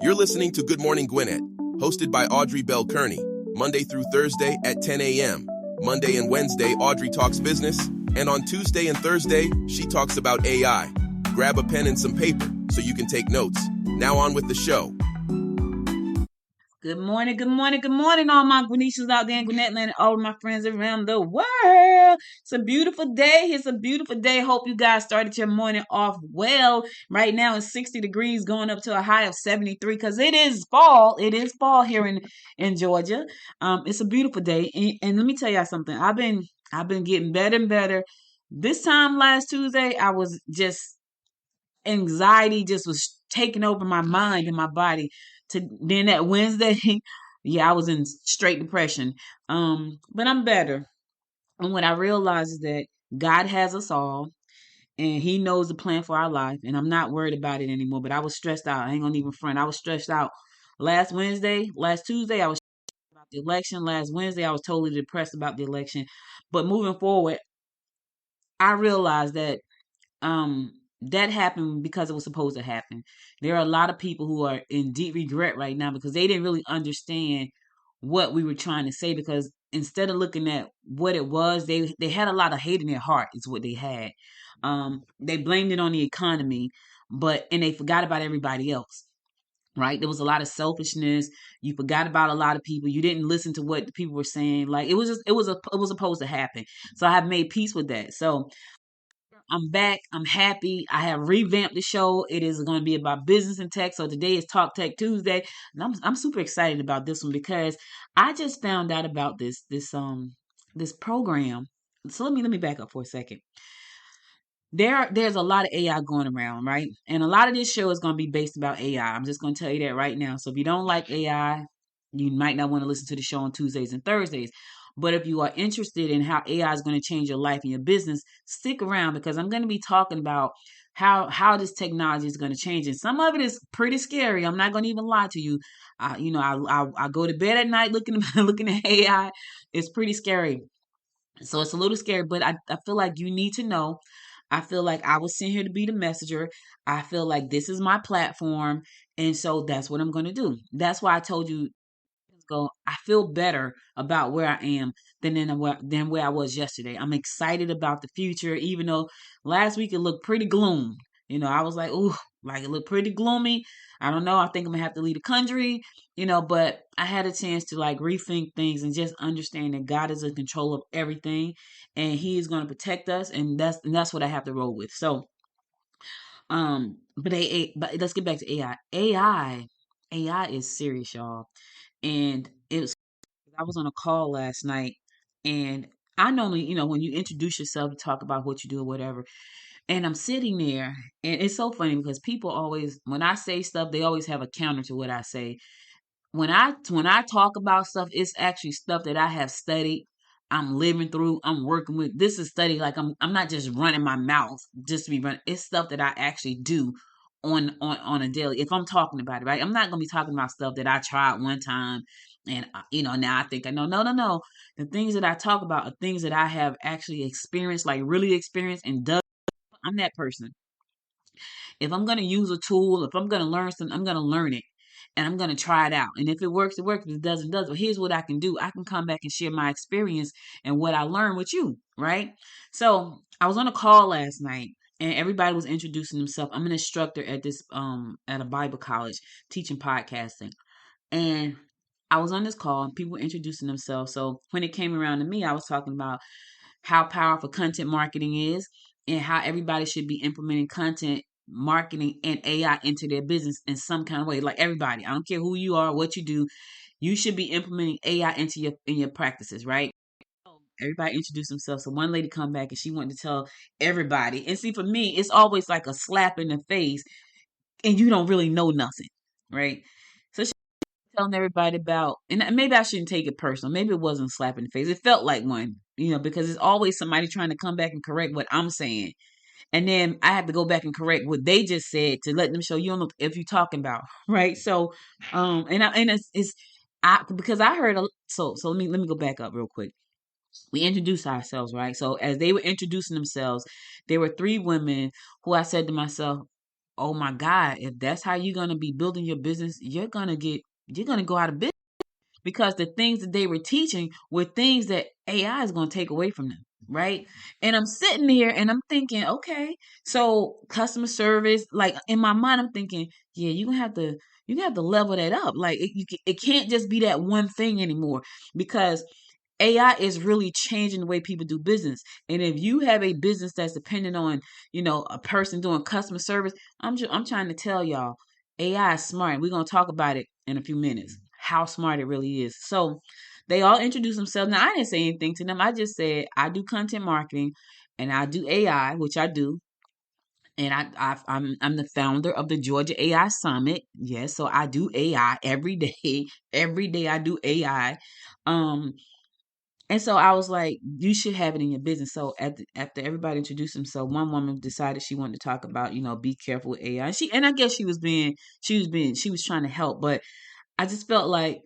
You're listening to Good Morning Gwinnett, hosted by Audrey Bell-Kearney, Monday through Thursday at 10 a.m. Monday and Wednesday, Audrey talks business, and on Tuesday and Thursday, she talks about AI. Grab a pen and some paper so you can take notes. Now on with the show. Good morning, good morning, good morning, all my Gwinnetians out there in Gwinnett land and all of my friends around the world. It's a beautiful day. It's a beautiful day. Hope you guys started your morning off well. Right now it's 60 degrees going up to a high of 73 because it is fall. It is fall here in Georgia. It's a beautiful day. And let me tell y'all something. I've been getting better and better. This time last Tuesday, I was just anxiety just was taking over my mind and my body. To then that Wednesday, yeah, I was in straight depression. But I'm better. And what I realized is that God has us all and He knows the plan for our life. And I'm not worried about it anymore. But I was stressed out. I ain't gonna even front. I was stressed out last Tuesday, I was about the election. Last Wednesday, I was totally depressed about the election. But moving forward, I realized that um that happened because it was supposed to happen. There are a lot of people who are in deep regret right now because they didn't really understand what we were trying to say, because instead of looking at what it was, they had a lot of hate in their heart is what they had. They blamed it on the economy, but and they forgot about everybody else. Right? There was a lot of selfishness. You forgot about a lot of people. You didn't listen to what the people were saying. Like it was supposed to happen. So I have made peace with that. So I'm back. I'm happy. I have revamped the show. It is going to be about business and tech. So today is Talk Tech Tuesday, and I'm super excited about this one because I just found out about this program. So let me back up for a second. There's a lot of AI going around, right? And a lot of this show is going to be based about AI. I'm just going to tell you that right now. So if you don't like AI, you might not want to listen to the show on Tuesdays and Thursdays. But if you are interested in how AI is going to change your life and your business, stick around because I'm going to be talking about how this technology is going to change. And some of it is pretty scary. I'm not going to even lie to you. I go to bed at night looking looking at AI. It's pretty scary. So it's a little scary, but I feel like you need to know. I feel like I was sent here to be the messenger. I feel like this is my platform. And so that's what I'm going to do. That's why I told you, go. I feel better about where I am than where I was yesterday. I'm excited about the future, even though last week it looked pretty gloom. I was like, ooh, like it looked pretty gloomy. I don't know. I think I'm gonna have to leave the country, but I had a chance to like rethink things and just understand that God is in control of everything and He is gonna protect us, and that's what I have to roll with. So but let's get back to AI. AI is serious, y'all. And I was on a call last night, and I normally, when you introduce yourself, you talk about what you do or whatever. And I'm sitting there, and it's so funny because people always, when I say stuff, they always have a counter to what I say. When I talk about stuff, it's actually stuff that I have studied. I'm living through. I'm working with. This is study. Like I'm not just running my mouth just to be running. It's stuff that I actually do on a daily. If I'm talking about it, right? I'm not gonna be talking about stuff that I tried one time, and now I think I know. No, no, no. The things that I talk about are things that I have actually experienced, like really experienced and done. I'm that person. If I'm going to use a tool, if I'm going to learn something, I'm going to learn it and I'm going to try it out. And if it works, it works. If it doesn't, it doesn't. But here's what I can do. I can come back and share my experience and what I learned with you, right? So I was on a call last night and everybody was introducing themselves. I'm an instructor at this at a Bible college teaching podcasting. And I was on this call and people were introducing themselves. So when it came around to me, I was talking about how powerful content marketing is and how everybody should be implementing content marketing and AI into their business in some kind of way. Like everybody, I don't care who you are, what you do, you should be implementing AI into your practices, right? Everybody introduced themselves. So one lady come back and she wanted to tell everybody. And see, for me, it's always like a slap in the face, and you don't really know nothing, right? So she telling everybody about, and maybe I shouldn't take it personal. Maybe it wasn't a slap in the face. It felt like one, because it's always somebody trying to come back and correct what I'm saying. And then I have to go back and correct what they just said to let them show you don't know if you're talking about, right? So, and it's I because I heard so let me go back up real quick. We introduced ourselves, right? So as they were introducing themselves, there were three women who I said to myself, oh my God, if that's how you're gonna be building your business, you're gonna go out of business, because the things that they were teaching were things that AI is gonna take away from them. Right. And I'm sitting there and I'm thinking, okay, so customer service, like in my mind, I'm thinking, yeah, you have to level that up. Like it can't just be that one thing anymore, because AI is really changing the way people do business. And if you have a business that's dependent on, a person doing customer service, I'm trying to tell y'all, AI is smart. We're gonna talk about it in a few minutes, how smart it really is. So they all introduced themselves. Now I didn't say anything to them. I just said I do content marketing and I do AI, which I do. And I'm the founder of the Georgia AI Summit. Yes, so I do AI every day. Every day I do AI. Um, and so I was like, you should have it in your business. So after everybody introduced themselves, one woman decided she wanted to talk about, be careful with AI. And I guess she was trying to help, but I just felt like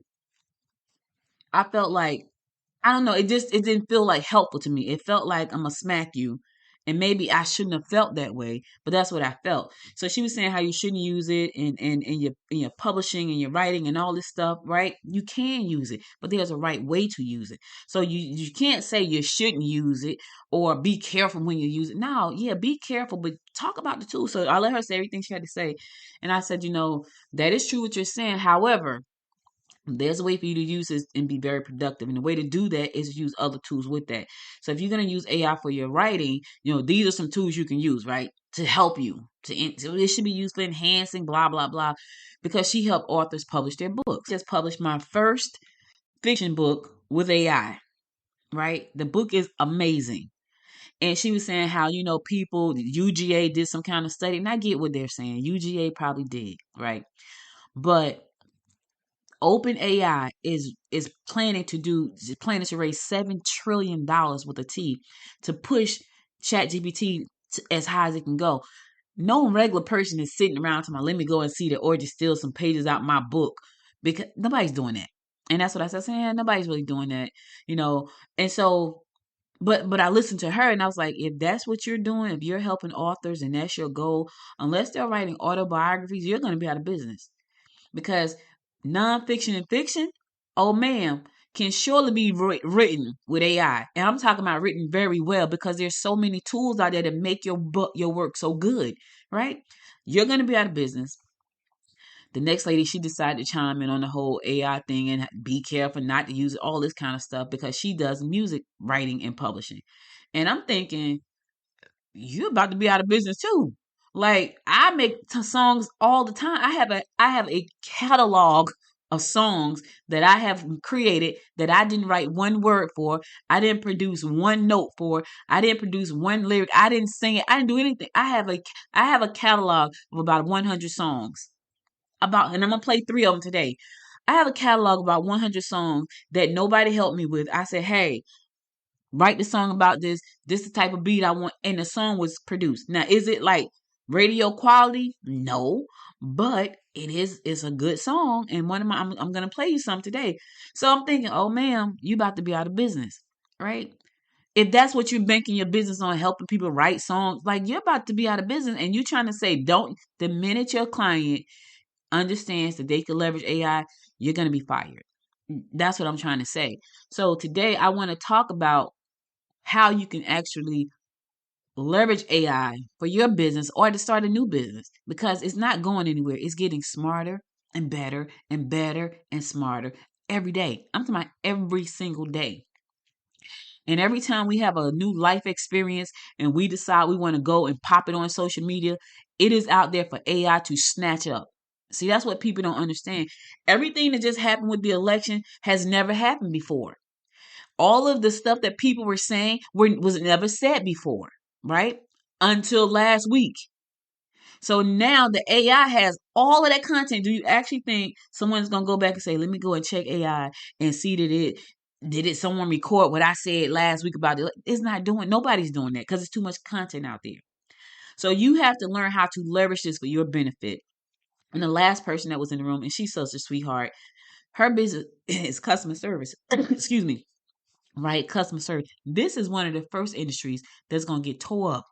I don't know. It didn't feel like helpful to me. It felt like I'm gonna smack you, and maybe I shouldn't have felt that way, but that's what I felt. So she was saying how you shouldn't use it in your publishing and your writing and all this stuff, right? You can use it, but there's a right way to use it. So you can't say you shouldn't use it or be careful when you use it. No, yeah, be careful, but talk about the tool. So I let her say everything she had to say, and I said, that is true what you're saying. However, there's a way for you to use this and be very productive. And the way to do that is use other tools with that. So if you're going to use AI for your writing, these are some tools you can use, right? To help you. So it should be used for enhancing, blah, blah, blah. Because she helped authors publish their books. Just published my first fiction book with AI, right? The book is amazing. And she was saying how, people, UGA did some kind of study. And I get what they're saying. UGA probably did, right? But OpenAI is planning to raise $7 trillion with a T to push ChatGPT as high as it can go. No regular person is sitting around to my let me go and see that or just steal some pages out my book, because nobody's doing that. And that's what I said. Yeah, nobody's really doing that, you know. And so, but I listened to her and I was like, if that's what you're doing, if you're helping authors and that's your goal, unless they're writing autobiographies, you're going to be out of business, because nonfiction and fiction, oh man, can surely be written with AI. And I'm talking about written very well, because there's so many tools out there that make your book, your work so good, right? You're going to be out of business. The next lady, she decided to chime in on the whole AI thing and be careful not to use all this kind of stuff, because she does music writing and publishing. And I'm thinking, you're about to be out of business too. Like I make songs all the time. I have a catalog of songs that I have created that I didn't write one word for. I didn't produce one note for. I didn't produce one lyric. I didn't sing it. I didn't do anything. I have a catalog of about 100 songs. And I'm gonna play 3 of them today. I have a catalog of about 100 songs that nobody helped me with. I said, "Hey, write the song about this. This is the type of beat I want," and the song was produced. Now, is it like radio quality? No, but it's a good song, and I'm gonna play you some today. So I'm thinking, oh man, you about to be out of business, right? If that's what you're banking your business on, helping people write songs, like you're about to be out of business, and you're trying to say, don't. The minute your client understands that they can leverage AI, you're gonna be fired. That's what I'm trying to say. So today I want to talk about how you can actually leverage AI for your business or to start a new business, because it's not going anywhere. It's getting smarter and better and better and smarter every day. I'm talking about every single day. And every time we have a new life experience and we decide we want to go and pop it on social media, it is out there for AI to snatch up. See, that's what people don't understand. Everything that just happened with the election has never happened before. All of the stuff that people were saying was never said before, right? Until last week. So now the AI has all of that content. Do you actually think someone's gonna go back and say, "Let me go and check AI and see that it did it someone record what I said last week about it?" It's not doing. Nobody's doing that because it's too much content out there. So you have to learn how to leverage this for your benefit. And the last person that was in the room, and she's such a sweetheart. Her business is customer service. Excuse me. Right? Customer service. This is one of the first industries that's going to get tore up.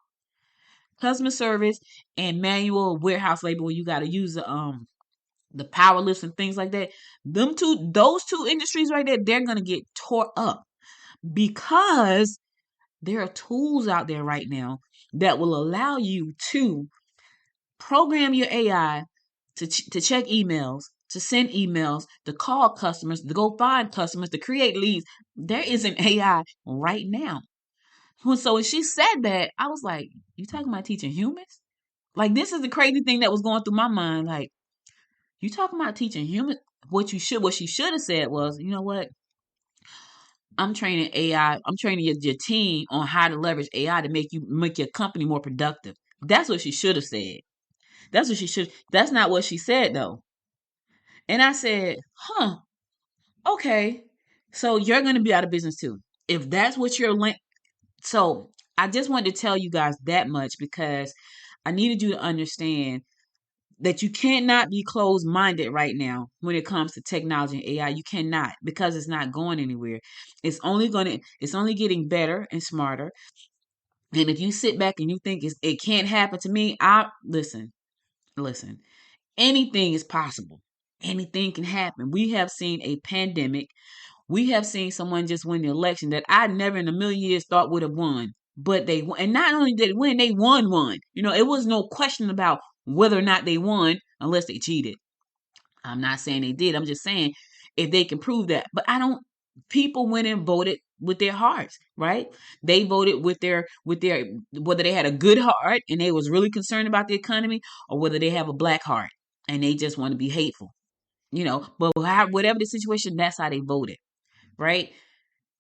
customer service and manual warehouse labor where you got to use the power lifts and things like that. Those two industries right there, they're gonna get tore up because there are tools out there right now that will allow you to program your AI to check emails, to send emails, to call customers, to go find customers, to create leads. There is an AI right now. So when she said that, I was like, you talking about teaching humans? Like, this is the crazy thing that was going through my mind. Like, you talking about teaching humans? What she should have said was, you know what? I'm training AI. I'm training your team on how to leverage AI to make your company more productive. That's what she should have said. That's what she should. That's not what she said though. And I said, huh, okay. So you're going to be out of business too. If that's what you're so I just wanted to tell you guys that much because I needed you to understand that you cannot be closed-minded right now when it comes to technology and AI. You cannot, because it's not going anywhere. It's only getting better and smarter. And if you sit back and you think it can't happen to me, listen. Anything is possible. Anything can happen. We have seen a pandemic. We have seen someone just win the election that I never in a million years thought would have won. But they won. And not only did they win, they won. You know, it was no question about whether or not they won unless they cheated. I'm not saying they did. I'm just saying if they can prove that. But people went and voted with their hearts, right? They voted with their whether they had a good heart and they was really concerned about the economy or whether they have a black heart and they just want to be hateful. You know, but whatever the situation, that's how they voted, right?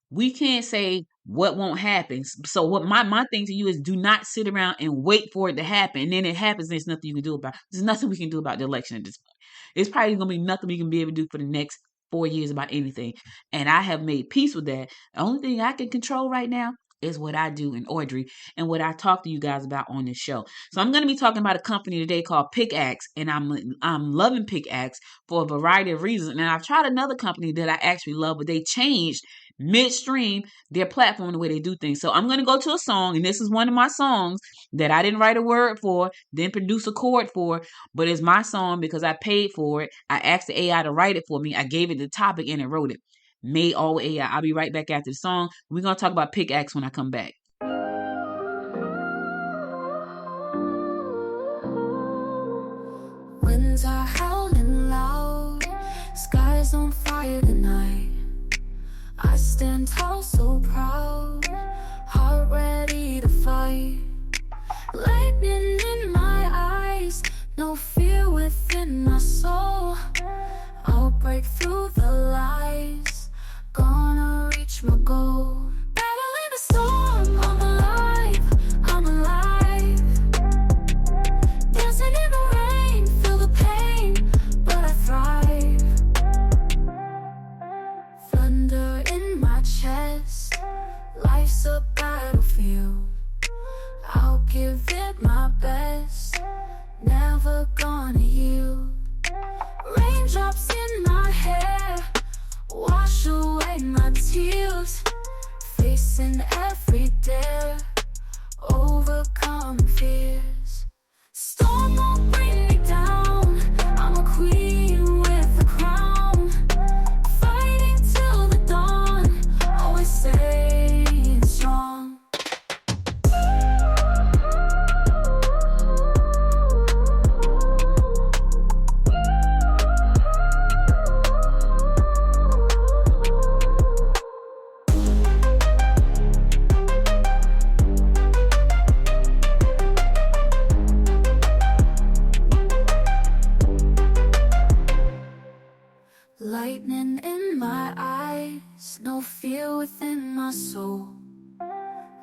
We can't say what won't happen. So what my thing to you is, do not sit around and wait for it to happen. And then it happens, there's nothing you can do about it. There's nothing we can do about the election at this point. It's probably going to be nothing we can be able to do for the next 4 years about anything. And I have made peace with that. The only thing I can control right now is what I do in Audrey and what I talk to you guys about on this show. So I'm going to be talking about a company today called PickAxe, and I'm loving PickAxe for a variety of reasons. And I've tried another company that I actually love, but they changed midstream their platform, the way they do things. So I'm going to go to a song, and this is one of my songs that I didn't write a word for, didn't produce a chord for, but it's my song because I paid for it. I asked the AI to write it for me. I gave it the topic and it wrote it. Made all AI. I'll be right back after the song. We're going to talk about PickAxe when I come back. Winds are howling loud, skies on fire tonight. I stand tall, so proud, heart ready to fight. Lightning in my eyes, no fear within my soul. I'll break through the lies, gonna reach my goal. Battling the storm, I'm alive. Dancing in the rain, feel the pain, but I thrive. Thunder in my chest, life's a battlefield. I'll give it my best, never gonna yield. Raindrops in my hair, wash away my tears. Facing every dare, overcome fears. Storm won't bring me down, I'm a queen with a crown. Fighting till the dawn, always staying strong. Lightning in my eyes, no fear within my soul.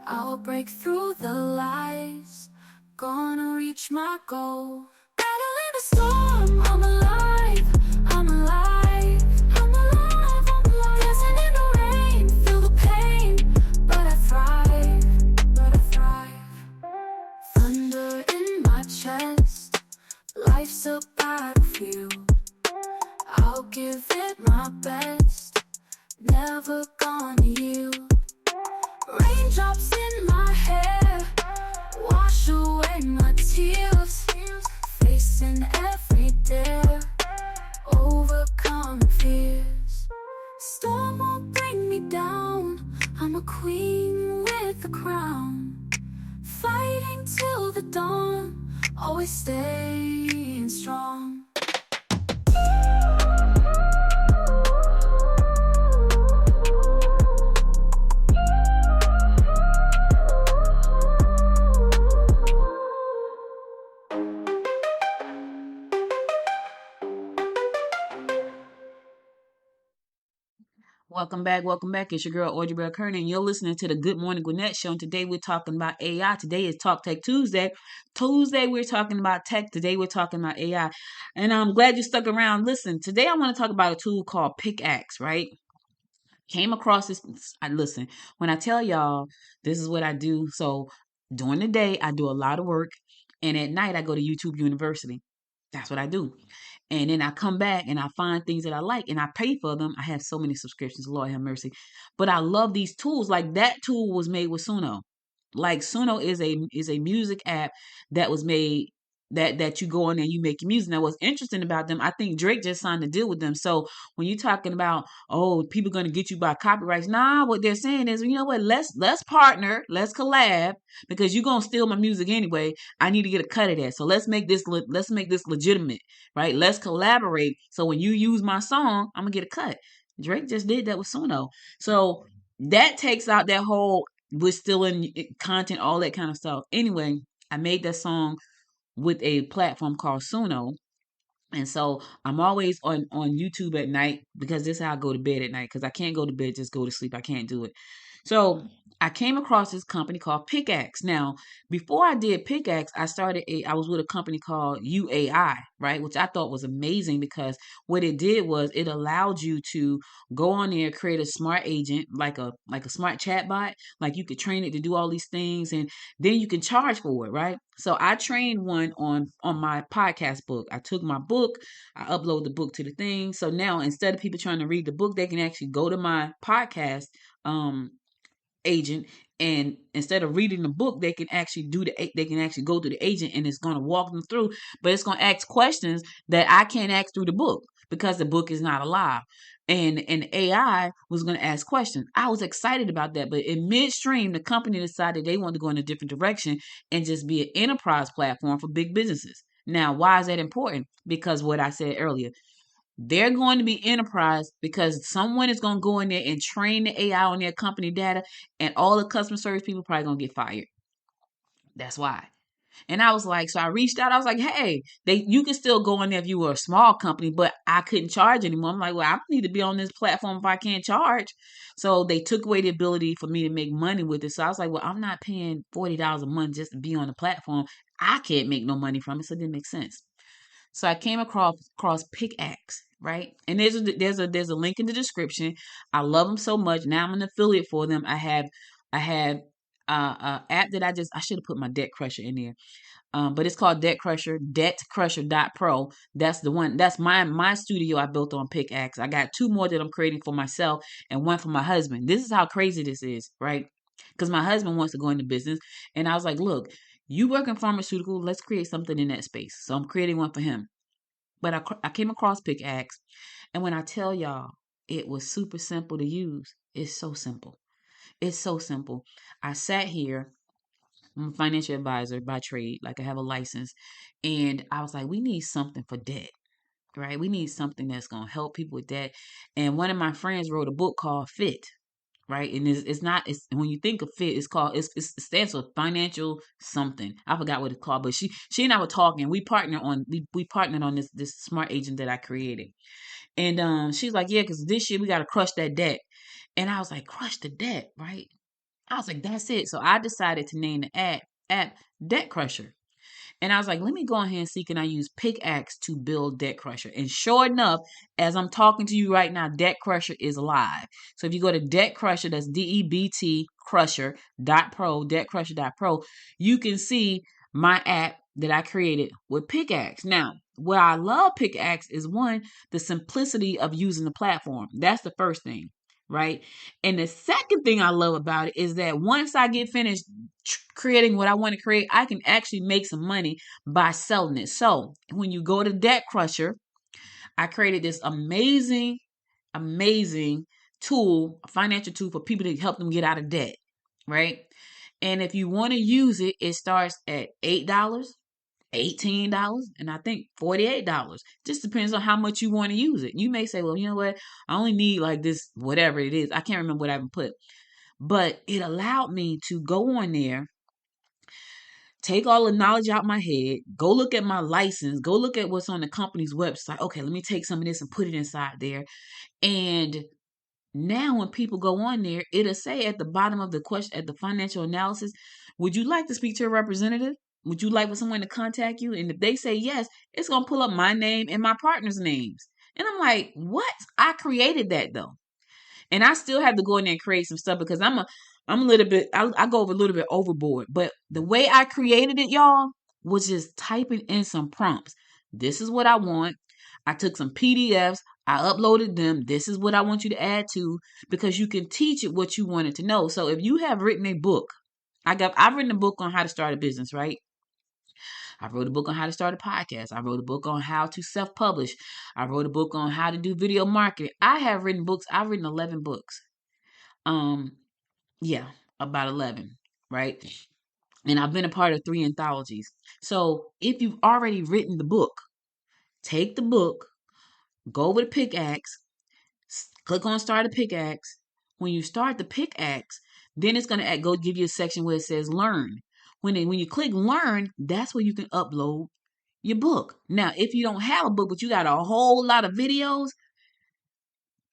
I'll break through the lies, gonna reach my goal. Battling the storm, I'm alive. Dancing in the rain, feel the pain, but I thrive. Thunder in my chest, life's a battlefield. I'll give it my best, never gonna yield. Raindrops in my hair, wash away always staying strong. Welcome back. Welcome back. It's your girl, Audrey Bell-Kearney, and you're listening to the Good Morning Gwinnett Show. And today we're talking about AI. Today is Talk Tech Tuesday. Tuesday, we're talking about tech. Today, we're talking about AI. And I'm glad you stuck around. Listen, today I want to talk about a tool called PickAxe, right? Came across this. Listen, when I tell y'all, this is what I do. So during the day, I do a lot of work. And at night, I go to YouTube University. That's what I do. And then I come back and I find things that I like and I pay for them. I have so many subscriptions, Lord have mercy. But I love these tools. Like that tool was made with Suno. Like Suno is a music app that was made that you go in and you make your music. Now what's interesting about them, I think Drake just signed a deal with them. So when you're talking about, oh, people gonna get you by copyrights, nah, what they're saying is, you know what, let's partner, let's collab, because you're gonna steal my music anyway. I need to get a cut of that. So let's make this legitimate, right? Let's collaborate. So when you use my song, I'm gonna get a cut. Drake just did that with Suno. So that takes out that whole we're still in content, all that kind of stuff. Anyway, I made that song with a platform called Suno. And so I'm always on YouTube at night because this is how I go to bed at night, because I can't go to bed, just go to sleep. I can't do it. So I came across this company called PickAxe. Now, before I did PickAxe, I was with a company called UAI, right? Which I thought was amazing because what it did was it allowed you to go on there, create a smart agent, like a smart chat bot. Like you could train it to do all these things and then you can charge for it, right? So I trained one on my podcast book. I took my book, I upload the book to the thing. So now instead of people trying to read the book, they can actually go to my podcast agent, and instead of reading the book, they can actually go to the agent and it's going to walk them through, but it's going to ask questions that I can't ask through the book because the book is not alive. And AI was going to ask questions. I was excited about that, but in midstream, the company decided they wanted to go in a different direction and just be an enterprise platform for big businesses. Now, why is that important? Because what I said earlier, they're going to be enterprise because someone is going to go in there and train the AI on their company data, and all the customer service people probably going to get fired. That's why. And I was like, so I reached out. I was like, hey, you can still go in there if you were a small company, but I couldn't charge anymore. I'm like, well, I don't need to be on this platform if I can't charge. So they took away the ability for me to make money with it. So I was like, well, I'm not paying $40 a month just to be on the platform. I can't make no money from it. So it didn't make sense. So I came across PickAxe, right? And there's a link in the description. I love them so much. Now I'm an affiliate for them. I have app that I should have put my debt crusher in there. But it's called Debt Crusher, debtcrusher.pro. That's the one. That's my studio I built on PickAxe. I got 2 more that I'm creating for myself and one for my husband. This is how crazy this is, right? Because my husband wants to go into business, and I was like, look, you work in pharmaceutical, let's create something in that space. So I'm creating one for him. But I came across PickAxe, and when I tell y'all, it was super simple to use. It's so simple. It's so simple. I sat here. I'm a financial advisor by trade, like I have a license, and I was like, we need something for debt, right? We need something that's gonna help people with debt. And one of my friends wrote a book called Fit, right? And it's not, it's when you think of fit, it's called it stands for financial something. I forgot what it's called, but she and I were talking. We partnered on this smart agent that I created, and she's like, yeah, because this year we got to crush that debt. And I was like, crush the debt, right? I was like, that's it. So I decided to name the app Debt Crusher. And I was like, let me go ahead and see, can I use PickAxe to build Debt Crusher? And sure enough, as I'm talking to you right now, Debt Crusher is live. So if you go to Debt Crusher, that's DEBT Crusher.pro, debtcrusher.pro, you can see my app that I created with PickAxe. Now, where I love PickAxe is one, the simplicity of using the platform. That's the first thing, right? And the second thing I love about it is that once I get finished creating what I want to create, I can actually make some money by selling it. So when you go to Debt Crusher, I created this amazing tool, a financial tool for people to help them get out of debt, right? And if you want to use it, it starts at $8. $18 and I think $48. Just depends on how much you want to use it. You may say, well, you know what? I only need like this, whatever it is. I can't remember what I even put, but it allowed me to go on there, take all the knowledge out my head, go look at my license, go look at what's on the company's website. Okay, let me take some of this and put it inside there. And now when people go on there, it'll say at the bottom of the question, at the financial analysis, would you like to speak to a representative? Would you like for someone to contact you? And if they say yes, it's going to pull up my name and my partner's names. And I'm like, what? I created that though. And I still have to go in there and create some stuff because I'm a little bit, I go over a little bit overboard. But the way I created it, y'all, was just typing in some prompts. This is what I want. I took some PDFs. I uploaded them. This is what I want you to add to, because you can teach it what you wanted to know. So if you have written a book, I've written a book on how to start a business, right? I wrote a book on how to start a podcast. I wrote a book on how to self-publish. I wrote a book on how to do video marketing. I have written books. I've written 11 books. Yeah, about 11, right? And I've been a part of 3 anthologies. So if you've already written the book, take the book, go over to PickAxe, click on start a PickAxe. When you start the PickAxe, then it's going to go give you a section where it says learn. When you click learn, that's where you can upload your book. Now, if you don't have a book, but you got a whole lot of videos,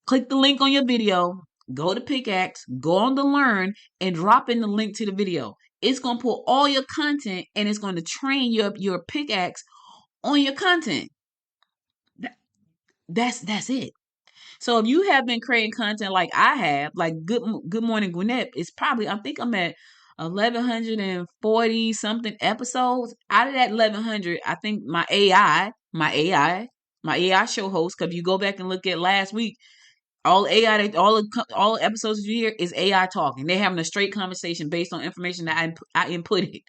click the link on your video, go to PickAxe, go on to learn, and drop in the link to the video. It's going to pull all your content and it's going to train your PickAxe on your content. That's it. So if you have been creating content like I have, like Good Morning Gwinnett, it's probably, I think I'm at 1,140 something episodes. Out of that 1,100, I think my AI show host, because you go back and look at last week, all AI, all episodes you hear is AI talking. They're having a straight conversation based on information that I inputted.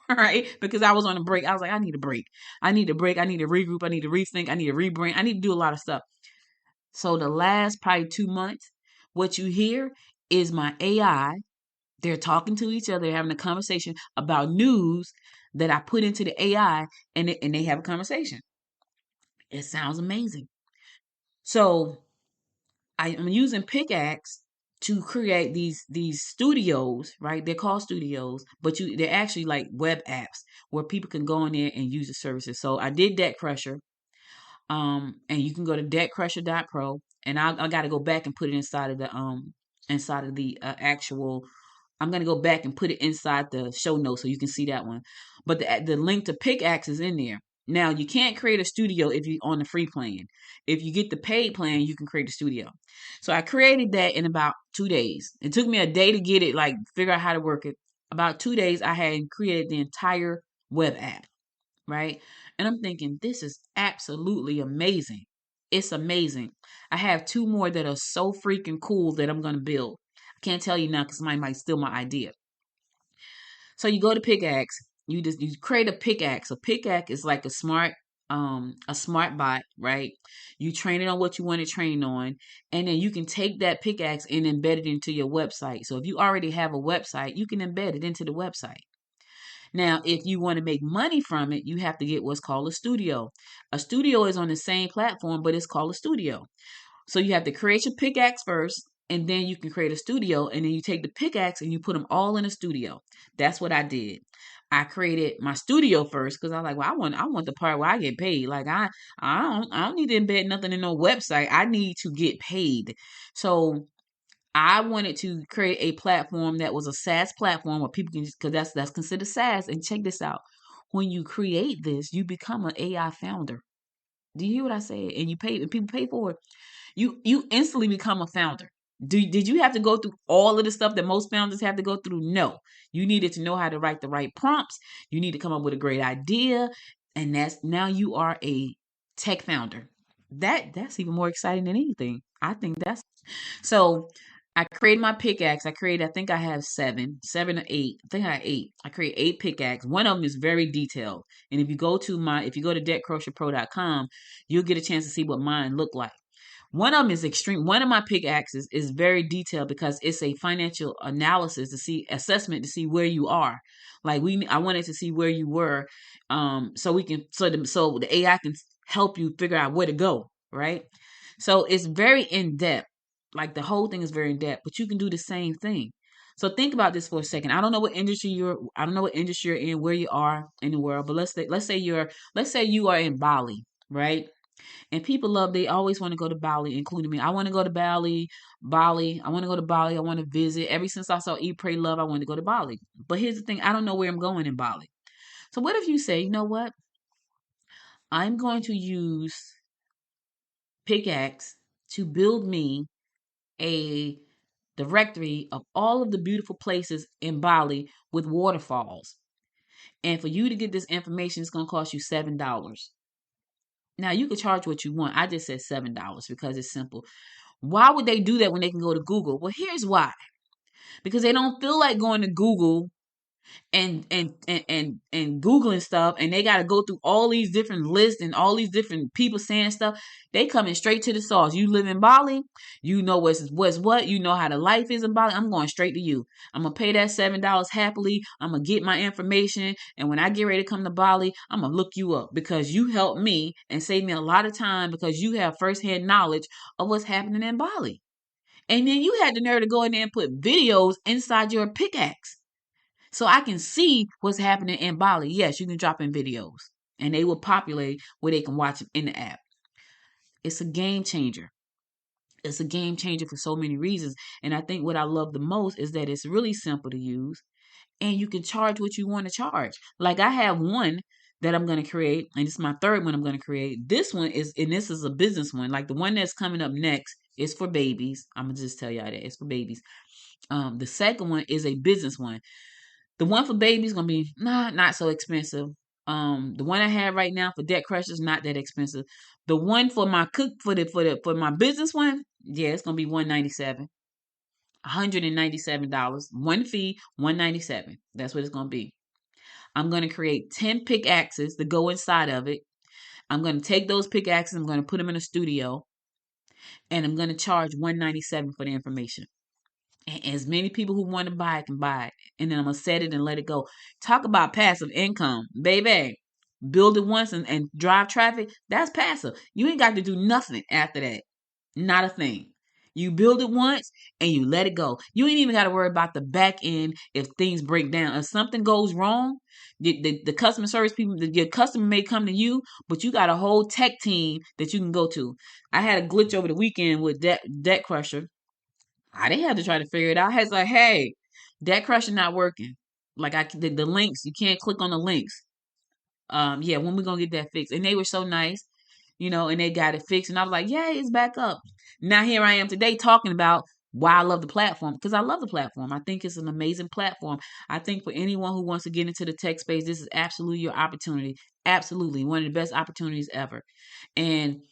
All right, because I was on a break. I was like, I need a break. I need a break. I need to regroup. I need to rethink. I need to rebrand. I need to do a lot of stuff. So the last probably 2 months, what you hear is my AI. They're talking to each other, having a conversation about news that I put into the AI, and they have a conversation. It sounds amazing. So I'm using PickAxe to create these studios, right? They're called studios, but they're actually like web apps where people can go in there and use the services. So I did Debt Crusher. And you can go to debtcrusher.pro, and I got to go back and put it inside of the actual. I'm gonna go back and put it inside the show notes so you can see that one. But the link to PickAxe is in there. Now you can't create a studio if you're on the free plan. If you get the paid plan, you can create a studio. So I created that in about 2 days. It took me a day to get it, like figure out how to work it. About 2 days, I had created the entire web app. Right? And I'm thinking, this is absolutely amazing. It's amazing. I have 2 more that are so freaking cool that I'm going to build. I can't tell you now because somebody might steal my idea. So you go to PickAxe, you create a PickAxe. A PickAxe is like a smart bot, right? You train it on what you want to train on, and then you can take that PickAxe and embed it into your website. So if you already have a website, you can embed it into the website. Now, if you want to make money from it, you have to get what's called a studio. A studio is on the same platform, but it's called a studio. So you have to create your PickAxe first, and then you can create a studio, and then you take the PickAxe and you put them all in a studio. That's what I did. I created my studio first because I was like, well, I want the part where I get paid. Like I don't need to embed nothing in no website. I need to get paid. So I wanted to create a platform that was a SaaS platform where people can, because that's considered SaaS. And check this out: when you create this, you become an AI founder. Do you hear what I said? And you pay, and people pay for it. You instantly become a founder. Did you have to go through all of the stuff that most founders have to go through? No. You needed to know how to write the right prompts. You need to come up with a great idea, and now you are a tech founder. That's even more exciting than anything. I think that's so. I created my PickAxe. I think I have 7 or 8. I think I have 8. I create 8 PickAxe. One of them is very detailed. And if you go to debtcrusherpro.com, you'll get a chance to see what mine look like. One of them is extreme. One of my pickaxes is very detailed because it's a financial analysis to see assessment to see where you are. Like I wanted to see where you were, so we can so the AI can help you figure out where to go, right? So it's very in depth. Like the whole thing is very in depth, but you can do the same thing. So think about this for a second. I don't know what industry you're in, where you are in the world, but let's say you are in Bali, right? And people they always want to go to Bali, including me. I want to go to Bali. I want to go to Bali. I want to visit. Ever since I saw Eat, Pray, Love, I want to go to Bali. But here's the thing, I don't know where I'm going in Bali. So what if you say, you know what? I'm going to use PickAxe to build me a directory of all of the beautiful places in Bali with waterfalls. And for you to get this information, it's going to cost you $7. Now you can charge what you want. I just said $7 because it's simple. Why would they do that when they can go to Google? Well, here's why. Because they don't feel like going to Google and googling stuff, and they got to go through all these different lists and all these different people saying stuff. They coming straight to the source. You live in Bali, you know what's what, you know how the life is in Bali. I'm going straight to you. I'm gonna pay that $7 happily. I'm gonna get my information, and when I get ready to come to Bali, I'm gonna look you up because you helped me and saved me a lot of time because you have firsthand knowledge of what's happening in Bali. And then you had the nerve to go in there and put videos inside your pickaxe. So I can see what's happening in Bali. Yes, you can drop in videos and they will populate where they can watch it in the app. It's a game changer. It's a game changer for so many reasons. And I think what I love the most is that it's really simple to use and you can charge what you want to charge. Like I have one that I'm going to create, and it's my third one I'm going to create. This one is, and this is a business one. Like the one that's coming up next is for babies. I'm going to just tell y'all that it's for babies. The second one is a business one. The one for babies gonna be not so expensive. The one I have right now for debt crushers not that expensive. The one for my for my business one, yeah, it's gonna be $197. One fee, $197. That's what it's gonna be. I'm gonna create 10 pickaxes to go inside of it. I'm gonna take those pickaxes. I'm gonna put them in a studio, and I'm gonna charge $197 for the information. And as many people who want to buy it can buy it. And then I'm going to set it and let it go. Talk about passive income. Baby, build it once and drive traffic. That's passive. You ain't got to do nothing after that. Not a thing. You build it once and you let it go. You ain't even got to worry about the back end if things break down. If something goes wrong, the customer service people, your customer may come to you, but you got a whole tech team that you can go to. I had a glitch over the weekend with Debt Crusher. I didn't have to try to figure it out. I was like, hey, that crusher not working. Like the links, you can't click on the links. Yeah, when we gonna get that fixed? And they were so nice, and they got it fixed. And I was like, yeah, it's back up. Now here I am today talking about why I love the platform because I love the platform. I think it's an amazing platform. I think for anyone who wants to get into the tech space, this is absolutely your opportunity. Absolutely, one of the best opportunities ever. And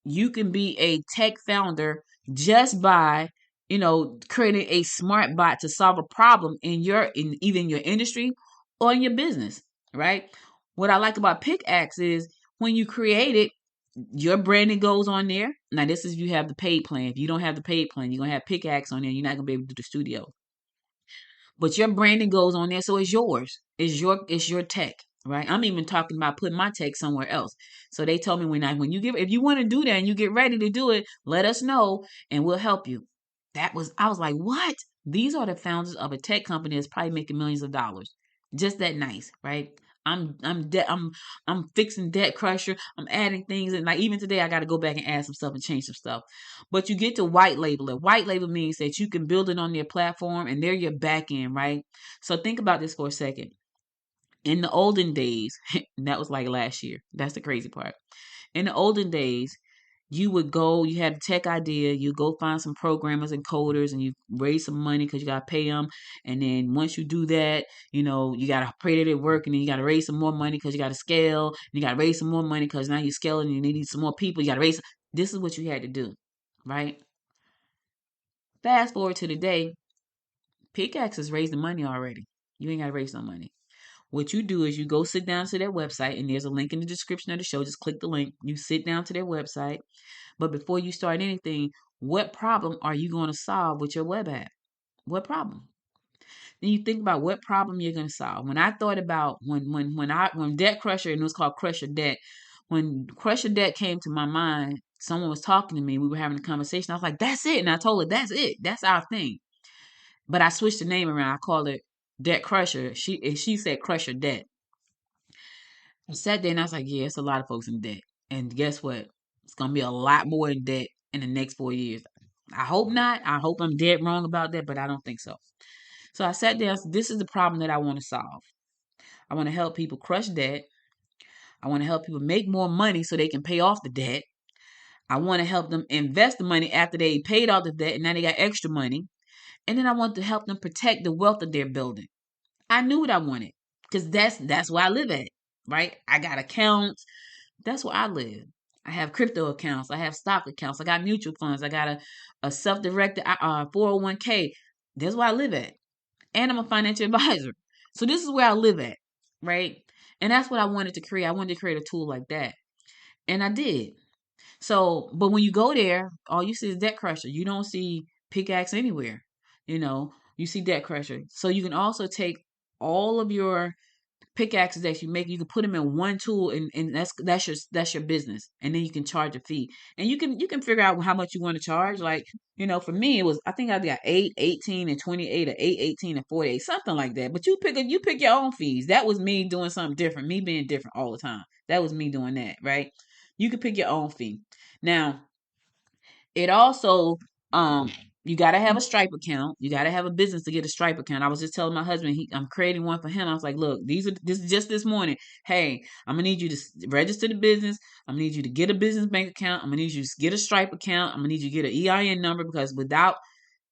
you can be a tech founder just by creating a smart bot to solve a problem in even your industry or in your business, right? What I like about PickAxe is when you create it, your branding goes on there. Now this is if you have the paid plan. If you don't have the paid plan, you're gonna have PickAxe on there. You're not gonna be able to do the studio. But your branding goes on there, so it's yours. It's your tech, right? I'm even talking about putting my tech somewhere else. So they told me if you want to do that and you get ready to do it, let us know and we'll help you. I was like, what? These are the founders of a tech company that's probably making millions of dollars. Just that nice, right? I'm fixing Debt Crusher. I'm adding things, and like even today, I got to go back and add some stuff and change some stuff. But you get to white label it. White label means that you can build it on their platform, and they're your back end, right? So think about this for a second. In the olden days, that was like last year. That's the crazy part. In the olden days, you had a tech idea, you go find some programmers and coders and you raise some money because you got to pay them. And then once you do that, you got to pray that it work, and then you got to raise some more money because you got to scale. And you got to raise some more money because now you're scaling and you need some more people. You got to raise. This is what you had to do, right? Fast forward to today, PickAxe is raising money already. You ain't got to raise no money. What you do is you go sit down to their website, and there's a link in the description of the show. Just click the link. You sit down to their website. But before you start anything, what problem are you going to solve with your web app? What problem? Then you think about what problem you're going to solve. When I thought about when Debt Crusher, and it was called Crusher Debt, when Crusher Debt came to my mind, someone was talking to me. We were having a conversation. I was like, "That's it," and I told her, "That's it. That's our thing." But I switched the name around. I called it Debt Crusher. She said Crusher Debt. I sat there and I was like, "Yeah, it's a lot of folks in debt, and guess what? It's gonna be a lot more in debt in the next 4 years." I hope not. I hope I'm dead wrong about that, but I don't think so. So I sat there. This is the problem that I want to solve. I want to help people crush debt. I want to help people make more money so they can pay off the debt. I want to help them invest the money after they paid off the debt and now they got extra money. And then I want to help them protect the wealth that they're building. I knew what I wanted because that's where I live at, right? I got accounts. That's where I live. I have crypto accounts. I have stock accounts. I got mutual funds. I got a self-directed 401k. That's where I live at. And I'm a financial advisor. So this is where I live at, right? And that's what I wanted to create. I wanted to create a tool like that. And I did. So, but when you go there, all you see is Debt Crusher. You don't see PickAxe anywhere. You see Debt Crusher. So you can also take all of your pickaxes that you make, you can put them in one tool, and that's your business, and then you can charge a fee, and you can figure out how much you want to charge. Like, for me, it was, I think I got 8, 18, and 28, or 8, 18, and 48, something like that. But you pick your own fees. That was me doing something different, me being different all the time. That was me doing that, right? You can pick your own fee. Now, it also, you got to have a Stripe account. You got to have a business to get a Stripe account. I was just telling my husband, I'm creating one for him. I was like, look, this is just this morning. Hey, I'm going to need you to register the business. I'm going to need you to get a business bank account. I'm going to need you to get a Stripe account. I'm going to need you to get an EIN number, because without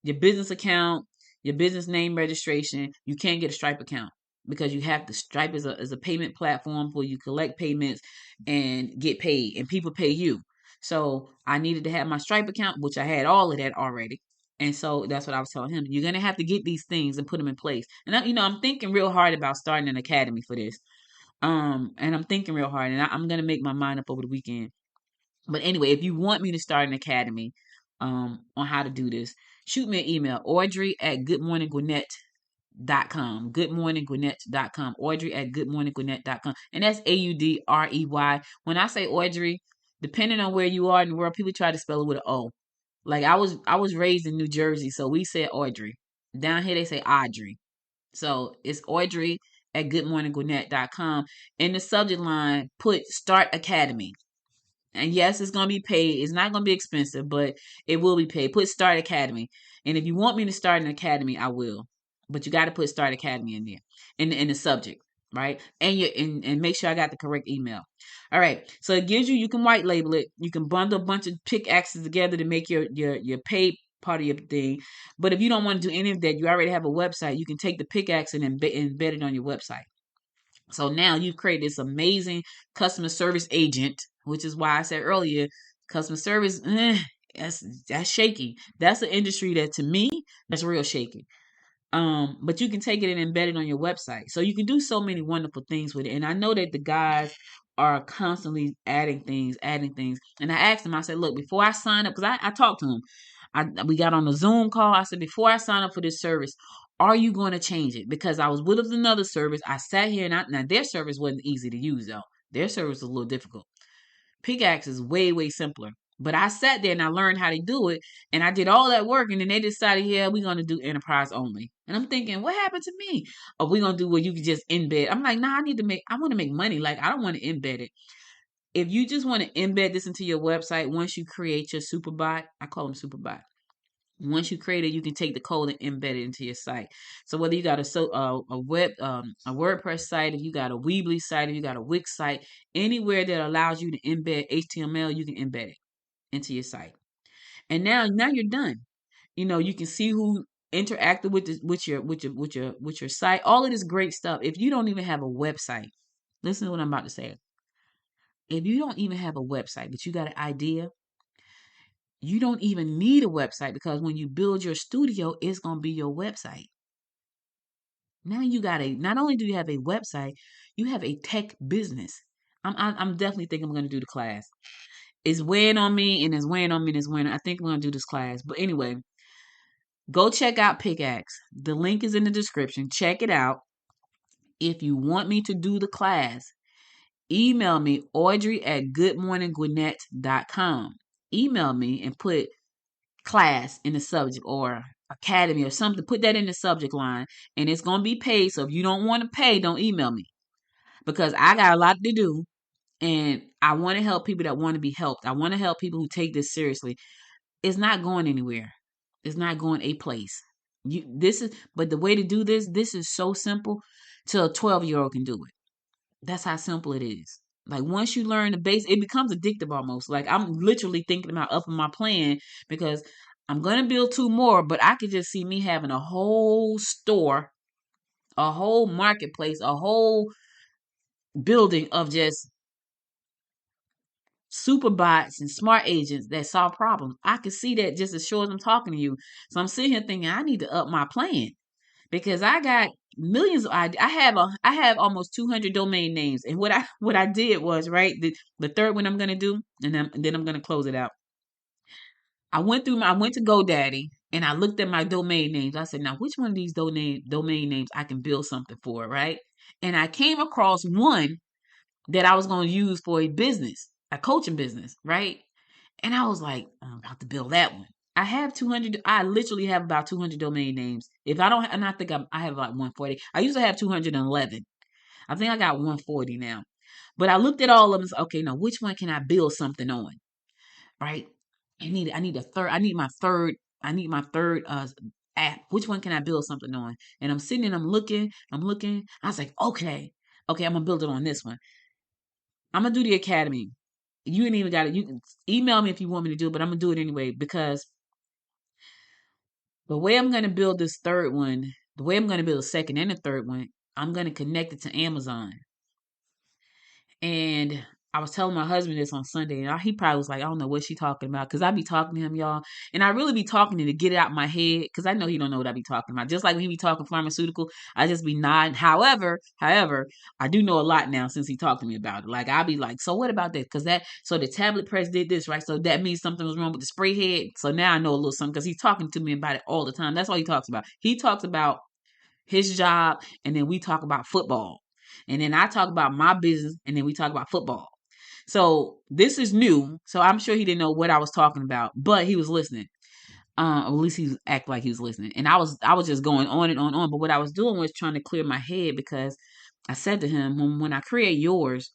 your business account, your business name registration, you can't get a Stripe account, because you have to. Stripe is a payment platform where you collect payments and get paid, and people pay you. So I needed to have my Stripe account, which I had all of that already. And so that's what I was telling him. You're going to have to get these things and put them in place. And I'm thinking real hard about starting an academy for this. And I'm thinking real hard, and I'm going to make my mind up over the weekend. But anyway, if you want me to start an academy on how to do this, shoot me an email, Audrey@goodmorninggwinnett.com. Goodmorninggwinnett.com. Audrey@goodmorninggwinnett.com. And that's Audrey. When I say Audrey, depending on where you are in the world, people try to spell it with an O. Like, I was raised in New Jersey, so we said Audrey. Down here they say Audrey. So it's Audrey@goodmorninggwinnett.com. In the subject line, put Start Academy. And yes, it's going to be paid. It's not going to be expensive, but it will be paid. Put Start Academy. And if you want me to start an academy, I will. But you got to put Start Academy in there, in the subject, right? And make sure I got the correct email. All right. So it gives you can white label it. You can bundle a bunch of pickaxes together to make your paid part of your thing. But if you don't want to do any of that, you already have a website. You can take the pickaxe and embed it on your website. So now you've created this amazing customer service agent, which is why I said earlier, customer service, that's shaky. That's an industry that, to me, that's real shaky. But you can take it and embed it on your website. So you can do so many wonderful things with it. And I know that the guys are constantly adding things. And I asked them, I said, look, before I sign up, because I talked to them, we got on a Zoom call. I said, before I sign up for this service, are you going to change it? Because I was with another service. I sat here, and now their service wasn't easy to use, though. Their service was a little difficult. PickAxe is way, way simpler. But I sat there and I learned how to do it, and I did all that work, and then they decided, yeah, we're going to do enterprise only. And I'm thinking, what happened to me? Are we going to do where you can just embed? I'm like, nah, I want to make money. Like, I don't want to embed it. If you just want to embed this into your website, once you create your superbot, I call them superbot. Once you create it, you can take the code and embed it into your site. So whether you got a WordPress site, if you got a Weebly site, if you got a Wix site, anywhere that allows you to embed HTML, you can embed it into your site. And now you're done. You can see who interacted with your site. All of this great stuff. If you don't even have a website, listen to what I'm about to say. If you don't even have a website, but you got an idea, you don't even need a website, because when you build your studio, it's going to be your website. Now not only do you have a website, you have a tech business. I'm definitely thinking I'm going to do the class. It's weighing on me and it's weighing on me and it's weighing. I think I'm going to do this class. But anyway, go check out PickAxe. The link is in the description. Check it out. If you want me to do the class, email me, audrey@goodmorninggwinnett.com. Email me and put class in the subject or academy or something. Put that in the subject line and it's going to be paid. So if you don't want to pay, don't email me because I got a lot to do and I want to help people that want to be helped. I want to help people who take this seriously. It's not going anywhere. It's not going a place. But the way to do this is so simple till a 12-year-old can do it. That's how simple it is. Like once you learn the base, it becomes addictive almost. Like I'm literally thinking about upping my plan because I'm gonna build 2 more, but I could just see me having a whole store, a whole marketplace, a whole building of just super bots and smart agents that solve problems. I can see that just as sure as I'm talking to you. So I'm sitting here thinking I need to up my plan because I got millions of ideas. I have almost 200 domain names, and what I did was right the third one I'm gonna do, and then I'm gonna close it out. I went to GoDaddy and I looked at my domain names. I said, now which one of these domain names I can build something for, right? And I came across one that I was going to use for a business, a coaching business, right? And I was like, I'm about to build that one. I have 200. I literally have about 200 domain names. If I don't, and I think I have like 140. I used to have 211. I think I got 140 now. But I looked at all of them and said, okay, now which one can I build something on? Right? I need a third. I need my third app. Which one can I build something on? And I'm sitting and I'm looking. I was like, okay, I'm gonna build it on this one. I'm gonna do the academy. You ain't even got it. You can email me if you want me to do it, but I'm gonna do it anyway because the way I'm gonna build this third one, the way I'm gonna build the second and the third one, I'm gonna connect it to Amazon. And I was telling my husband this on Sunday, and he probably was like, I don't know what she talking about, because I be talking to him, y'all, and I really be talking to get it out my head, because I know he don't know what I be talking about. Just like when he be talking pharmaceutical, I just be nodding. However, I do know a lot now since he talked to me about it. Like, I be like, so what about that? So the tablet press did this, right? So that means something was wrong with the spray head. So now I know a little something, because he's talking to me about it all the time. That's all he talks about. He talks about his job, and then we talk about football. And then I talk about my business, and then we talk about football. So this is new. So I'm sure he didn't know what I was talking about, but he was listening. At least he acted like he was listening. And I was just going on and on and on. But what I was doing was trying to clear my head because I said to him, when I create yours,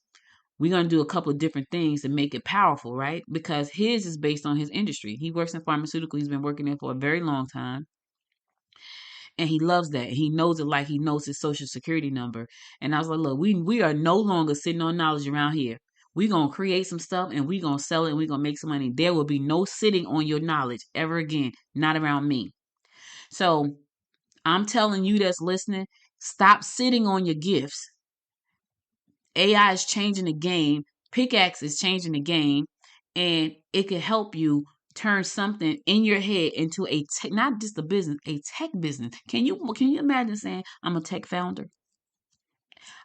we're going to do a couple of different things to make it powerful, right? Because his is based on his industry. He works in pharmaceutical. He's been working there for a very long time. And he loves that. He knows it like he knows his social security number. And I was like, look, we are no longer sitting on knowledge around here. We're going to create some stuff and we're going to sell it and we're going to make some money. There will be no sitting on your knowledge ever again, not around me. So I'm telling you that's listening, stop sitting on your gifts. AI is changing the game. PickAxe is changing the game. And it can help you turn something in your head into not just a business, a tech business. Can you imagine saying, I'm a tech founder?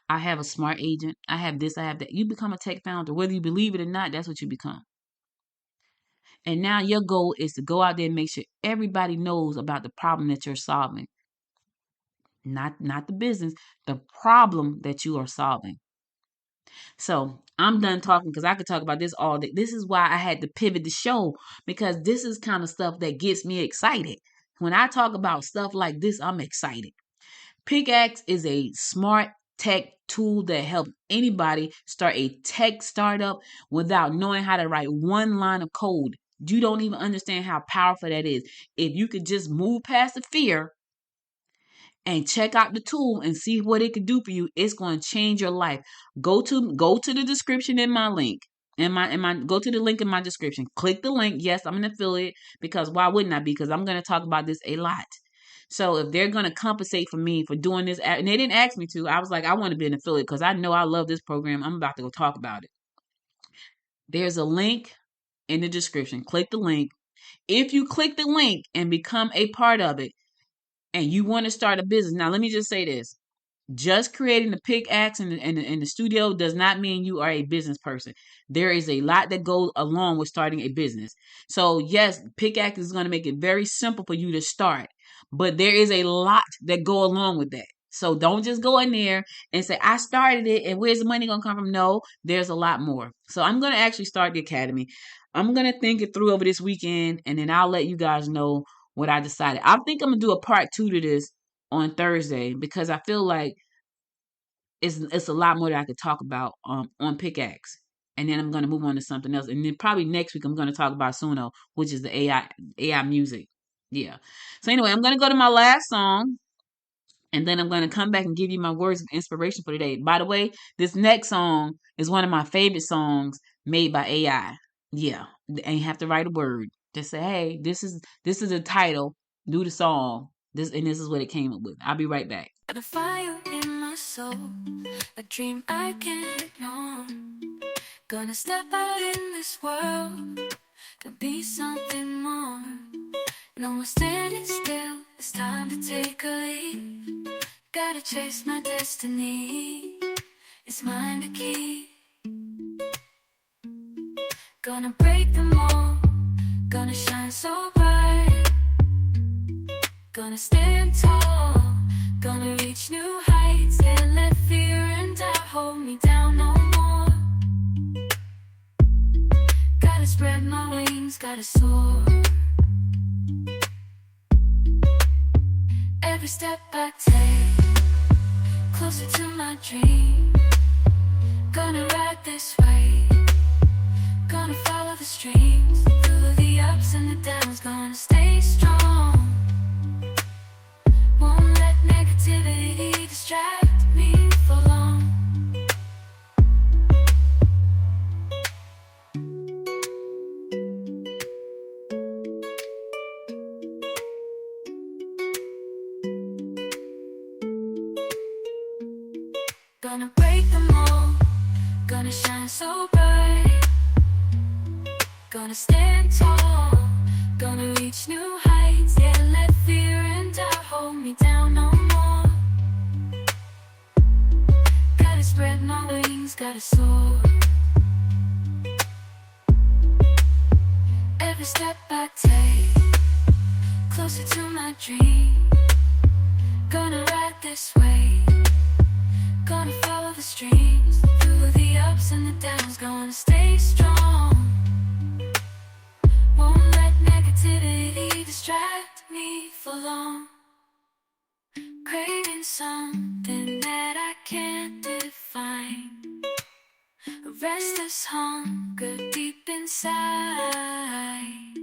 I have a smart agent. I have this, I have that. You become a tech founder. Whether you believe it or not, that's what you become. And now your goal is to go out there and make sure everybody knows about the problem that you're solving. Not the business, the problem that you are solving. So I'm done talking because I could talk about this all day. This is why I had to pivot the show, because this is kind of stuff that gets me excited. When I talk about stuff like this, I'm excited. PickAxe is a smart tech tool that helps anybody start a tech startup without knowing how to write one line of code. You don't even understand how powerful that is. If you could just move past the fear and check out the tool and see what it can do for you, it's going to change your life. Go to the description in my link. Go to the link in my description. Click the link. Yes, I'm an affiliate, because why wouldn't I be? Because I'm going to talk about this a lot. So if they're going to compensate for me for doing this, and they didn't ask me to, I was like, I want to be an affiliate because I know I love this program. I'm about to go talk about it. There's a link in the description. Click the link. If you click the link and become a part of it, and you want to start a business. Now, let me just say this. Just creating the PickAxe in the studio does not mean you are a business person. There is a lot that goes along with starting a business. So yes, PickAxe is going to make it very simple for you to start, but there is a lot that go along with that. So don't just go in there and say, I started it and where's the money going to come from? No, there's a lot more. So I'm going to actually start the academy. I'm going to think it through over this weekend, and then I'll let you guys know what I decided. I think I'm going to do a part 2 to this on Thursday, because I feel like it's a lot more that I could talk about on PickAxe. And then I'm going to move on to something else. And then probably next week I'm going to talk about Suno, which is the AI music. Yeah. So anyway, I'm going to go to my last song, and then I'm going to come back and give you my words of inspiration for today. By the way, this next song is one of my favorite songs made by AI. Yeah. And you have to write a word. Just say, hey, this is the title. Do the song. This is what it came up with. I'll be right back. Got a fire in my soul, a dream I can't ignore. Gonna step out in this world to be something more. No more standing still, it's time to take a leap. Gotta chase my destiny, it's mine to keep. Gonna break them all, gonna shine so bright. Gonna stand tall, gonna reach new heights. Can't let fear and doubt hold me down no more. Gotta spread my wings, gotta soar. Every step I take, closer to my dream. Gonna ride this way, gonna follow the streams. Through the ups and the downs, gonna stay strong. Won't let negativity distract me for long. Gonna break them all, gonna shine so bright. Gonna stand tall, gonna reach new heights. Can't let fear and doubt hold me down no more. Gotta spread my wings, gotta soar. Every step I take, closer to my dream. Gonna ride this way, gonna follow the streams. Through the ups and the downs, gonna stay strong. Won't let negativity distract me for long. Craving something that I can't define. A restless hunger deep inside.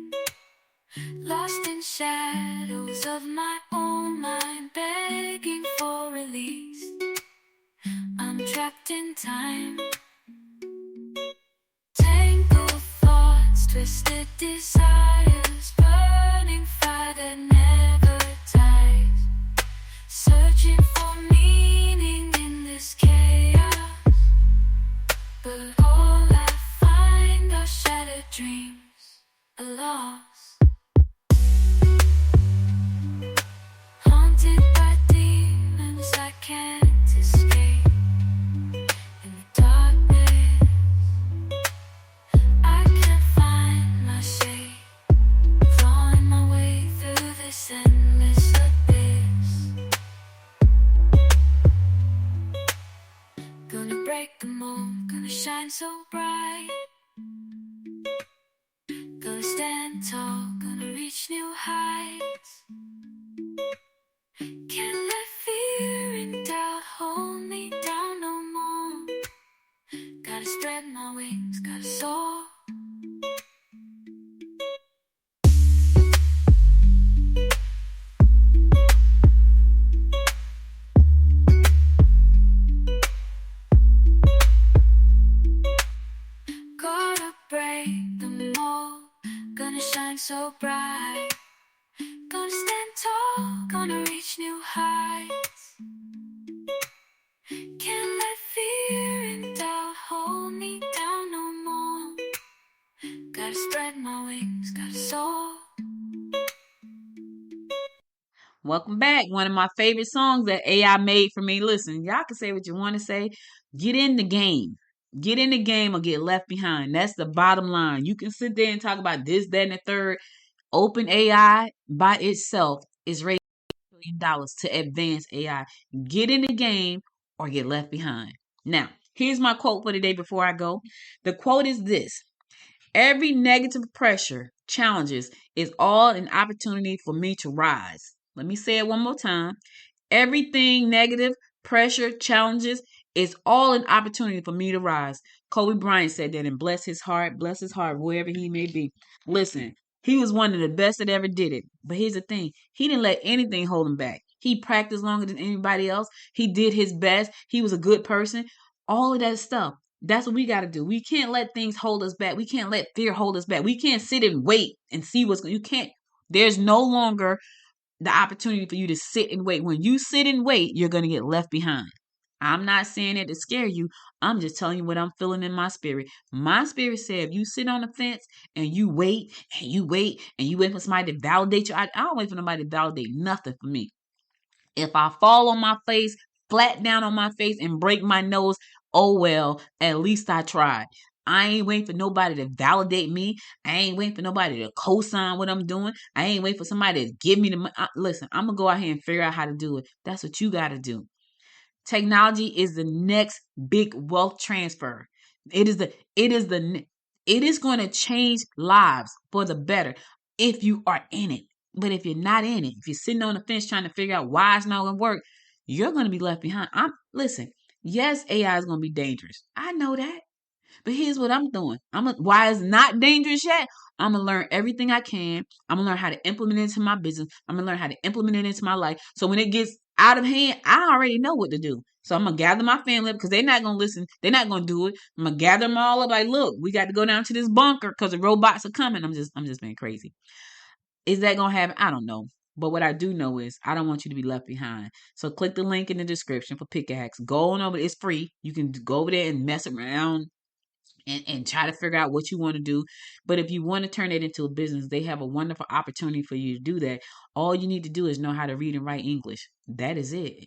Lost in shadows of my own mind, begging for release. I'm trapped in time. Tangled thoughts, twisted desires, burning fire that never dies. Searching for meaning in this chaos, but all I find are shattered dreams, a loss. Haunted by demons I can't escape. In the darkness I can't find my shape. Clawing my way through this endless abyss. Gonna break them all, gonna shine so bright. Gonna stand tall, gonna reach new heights. Can't let fear and doubt hold me down no more. Gotta spread my wings, gotta soar. Gotta break them all, gonna shine so bright. Gonna stand tall, gonna reach new heights. Can't let fear and doubt hold me down no more. Gotta spread my wings, gotta soar. Welcome back. One of my favorite songs that AI made for me. Listen, y'all can say what you want to say. Get in the game. Get in the game or get left behind. That's the bottom line. You can sit there and talk about this, that, and the third. Open AI by itself is raising $1 billion to advance AI. Get in the game or get left behind. Now, here's my quote for the day before I go. The quote is this: every negative pressure, challenges, is all an opportunity for me to rise. Let me say it one more time. Everything negative, pressure, challenges, is all an opportunity for me to rise. Kobe Bryant said that, and bless his heart, wherever he may be. Listen, he was one of the best that ever did it. But here's the thing. He didn't let anything hold him back. He practiced longer than anybody else. He did his best. He was a good person. All of that stuff. That's what we got to do. We can't let things hold us back. We can't let fear hold us back. We can't sit and wait and see what's going. You can't. There's no longer the opportunity for you to sit and wait. When you sit and wait, you're going to get left behind. I'm not saying it to scare you. I'm just telling you what I'm feeling in my spirit. My spirit said, if you sit on the fence and you wait and you wait and you wait for somebody to validate you, I don't wait for nobody to validate nothing for me. If I fall on my face, flat down on my face and break my nose, oh well, at least I tried. I ain't waiting for nobody to validate me. I ain't waiting for nobody to co-sign what I'm doing. I ain't waiting for somebody to give me the money. Listen, I'm going to go out here and figure out how to do it. That's what you got to do. Technology is the next big wealth transfer. It is going to change lives for the better if you are in it. But if you're not in it, if you're sitting on the fence trying to figure out why it's not going to work, you're going to be left behind. Listen, yes, AI is going to be dangerous. I know that. But here's what I'm doing. Why it's not dangerous yet? I'm going to learn everything I can. I'm going to learn how to implement it into my business. I'm going to learn how to implement it into my life. So when it gets out of hand, I already know what to do. So I'm going to gather my family up because they're not going to listen. They're not going to do it. I'm going to gather them all up. Like, look, we got to go down to this bunker because the robots are coming. I'm just being crazy. Is that going to happen? I don't know. But what I do know is I don't want you to be left behind. So click the link in the description for PickAxe. Go on over. It's free. You can go over there and mess around and try to figure out what you want to do. But if you want to turn it into a business, they have a wonderful opportunity for you to do that. All you need to do is know how to read and write English. That is it.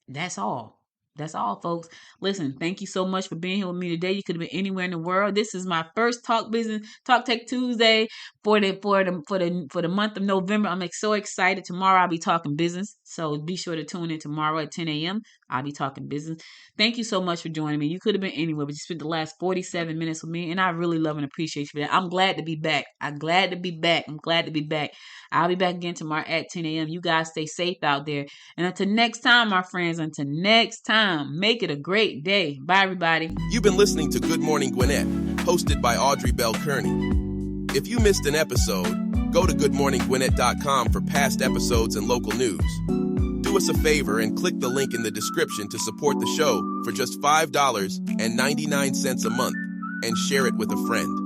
That's all. That's all, folks. Listen, thank you so much for being here with me today. You could have been anywhere in the world. This is my first Talk Tech Tuesday for the month of November. I'm so excited. Tomorrow I'll be talking business. So be sure to tune in tomorrow at 10 a.m. I'll be talking business. Thank you so much for joining me. You could have been anywhere, but you spent the last 47 minutes with me, and I really love and appreciate you for that. I'm glad to be back. I'm glad to be back. I'll be back again tomorrow at 10 a.m. You guys stay safe out there. And until next time, my friends, make it a great day. Bye, everybody. You've been listening to Good Morning Gwinnett, hosted by Audrey Bell-Kearney. If you missed an episode, go to goodmorninggwinnett.com for past episodes and local news. Do us a favor and click the link in the description to support the show for just $5.99 a month and share it with a friend.